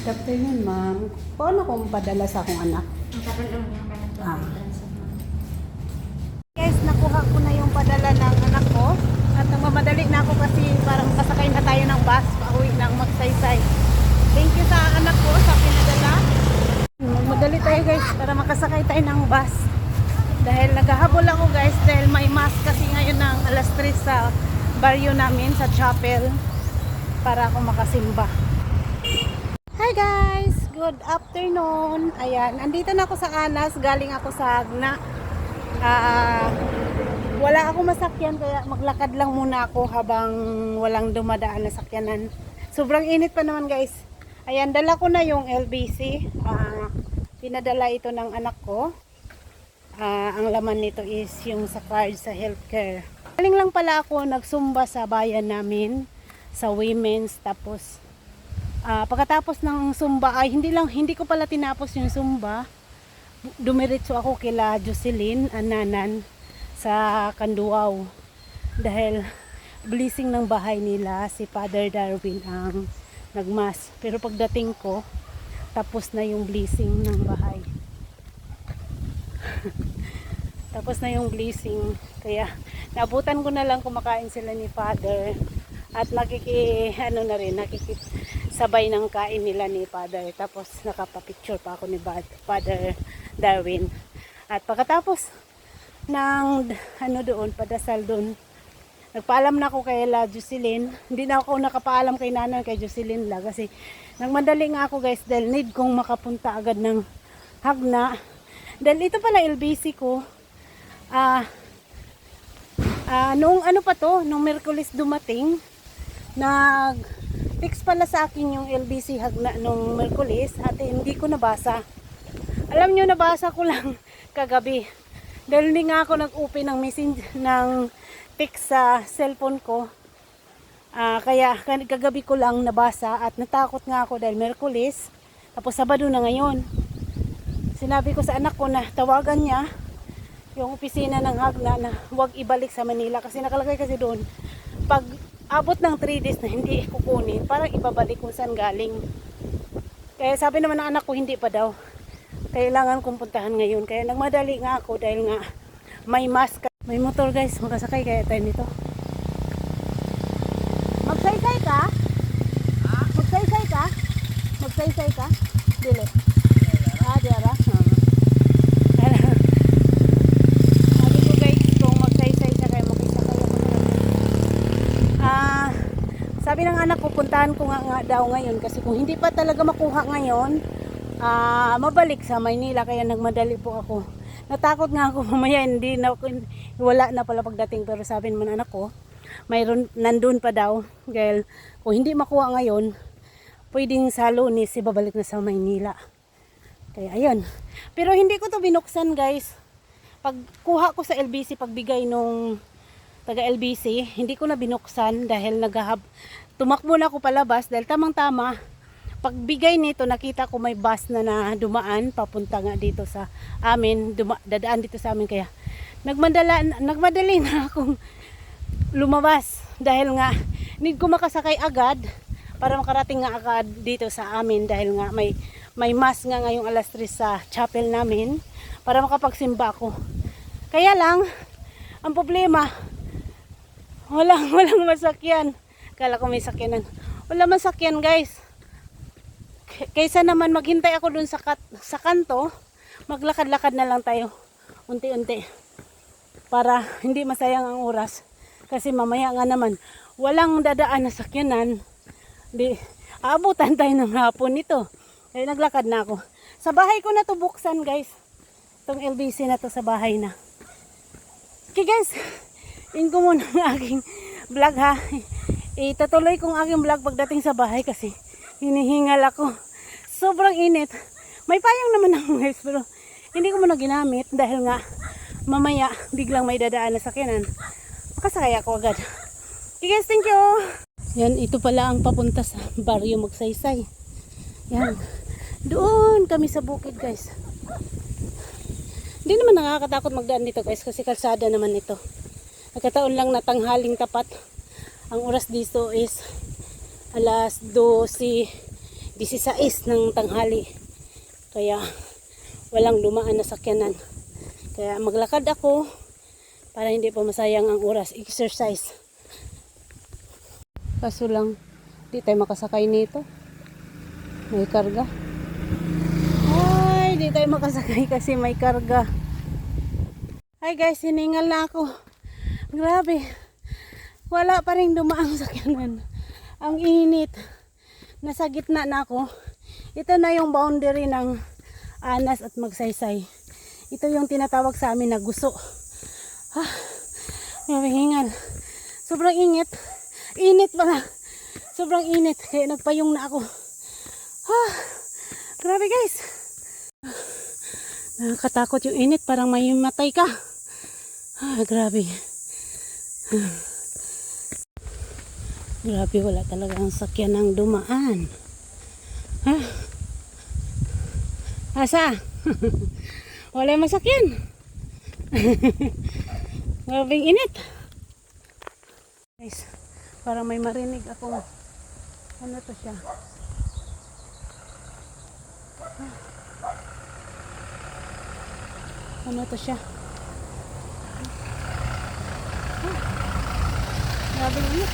Good afternoon, ma'am. Paano kung padala sa akong anak? Ah. Guys, nakuha ko na yung padala ng anak ko. At nagmamadali na ako kasi parang kasakay na tayo ng bus pauwi ng Magsaysay. Thank you sa anak ko sa pinadala. Magmadali tayo guys para makasakay tayo ng bus. Dahil naghahabol ako guys dahil may mass kasi ngayon ng alas 3 sa baryo namin sa chapel para ako makasimba. Hi guys! Good afternoon! Ayan, andito na ako sa Anas. Galing ako sa Agna. Wala akong masakyan kaya maglakad lang muna ako habang walang dumadaan na sakyanan. Sobrang init pa naman guys. Ayan, dala ko na yung LBC. Pinadala ito ng anak ko. Ang laman nito is yung sa card sa healthcare. Galing lang pala ako nagsumba sa bayan namin sa women's, tapos pagkatapos ng sumba ay hindi ko pala tinapos yung sumba. Dumiretso ako kila Jocelyn Ananan sa Kanduaw dahil blessing ng bahay nila si Father Darwin ang nagmas. Pero pagdating ko tapos na yung blessing ng bahay. Tapos na yung blessing kaya nabutan ko na lang kumakain sila ni Father at nakikisabay ng kain nila ni Father. Tapos nakapapicture pa ako ni Father Darwin. At pagkatapos ng padasal doon, nagpaalam na ako kay La Jocelyn. Hindi na ako nakapaalam kay Nanan, kay Jocelyn la kasi nagmadali nga ako guys dahil need kong makapunta agad ng Hagna. Dahil ito pala LBC ko. Nung nung Miyerkules dumating, nag-fix pala sa akin yung LBC Hagna nung Miyerkules at hindi ko nabasa. Alam nyo, nabasa ko lang kagabi. Dahil hindi nga ako nag-open ng message ng text sa cellphone ko. Kaya kagabi ko lang nabasa at natakot nga ako dahil Miyerkules. Tapos Sabado na ngayon. Sinabi ko sa anak ko na tawagan niya yung opisina ng Hagna na huwag ibalik sa Manila kasi nakalagay kasi doon pag abot ng 3 days na hindi kukunin parang ibabalik kung saan galing. Kaya sabi naman ng anak ko hindi pa daw, kailangan kong puntahan ngayon. Kaya nagmadali nga ako dahil nga may mask. May motor guys, makasakay kaya tayo nito. Magsaysay ka? Magsaysay ka? Magsaysay ka? Dili. Diara. Sabi ng anak ko, puntahan ko nga daw ngayon kasi kung hindi pa talaga makuha ngayon, mabalik sa Maynila. Kaya nagmadali po ako. Natakot nga ako mamaya wala na pala pagdating, pero sabi naman anak ko, mayroon nandun pa daw. Dahil kung hindi makuha ngayon, pwedeng sa Lunes ibabalik na sa Maynila. Kaya ayun. Pero hindi ko to binuksan guys. Pagkuha ko sa LBC, pagbigay nung taga LBC, hindi ko na binuksan dahil tumakbo na ako palabas dahil tamang-tama pagbigay nito nakita ko may bus na dumaan papunta nga dito sa amin, dadaan dito sa amin, kaya nagmadali na akong lumabas dahil nga need ko makasakay agad para makarating nga agad dito sa amin dahil nga may mass nga ngayong alas 3 sa chapel namin para makapagsimba ako. Kaya lang ang problema, walang masakyan. Kala ko may sakyanan. Wala masakyan guys. Kaysa naman maghintay ako dun sa kanto, maglakad-lakad na lang tayo. Unti-unti. Para hindi masayang ang oras. Kasi mamaya nga naman, walang dadaan na sakyanan. Aabutan tayo ng hapon nito. Kaya naglakad na ako. Sa bahay ko na to buksan guys. Itong LBC na to sa bahay na. Okay guys, in ko muna ang aking vlog ha. Itatuloy kong aking vlog pagdating sa bahay kasi hinihingal ako. Sobrang init. May payong naman ako guys pero hindi ko muna ginamit dahil nga mamaya biglang may dadaan na sakyanan. Makasakay ako agad. Okay guys, thank you. Yan, ito pala ang papunta sa baryo Magsaysay. Yan. Doon kami sa bukid guys. Hindi naman nakakatakot magdaan dito guys kasi kalsada naman ito. Nagkataon lang na tanghaling tapat. Ang oras dito is alas 12 16 ng tanghali. Kaya walang dumaan na sakyanan. Kaya maglakad ako para hindi pa masayang ang oras. Exercise. Kaso lang, di tayo makasakay nito. May karga. Ay, di tayo makasakay kasi may karga. Ay guys, hiningal na ako. Grabe. Wala pa rin dumaang sakyanan. Ang init. Nasa gitna na ako. Ito na yung boundary ng Anas at Magsaysay. Ito yung tinatawag sa amin na guso. Grabe hingal. Sobrang init. Init pala. Sobrang init. Kaya nagpayong na ako. Grabe guys. Nakakatakot yung init. Parang may matay ka. Grabe. Grabe, wala talagang sakyan ng dumaan. Asa? Wala yung masakyan. Grabing init. Guys, parang may marinig ako. Ano to siya? Ano to siya? Grabing init.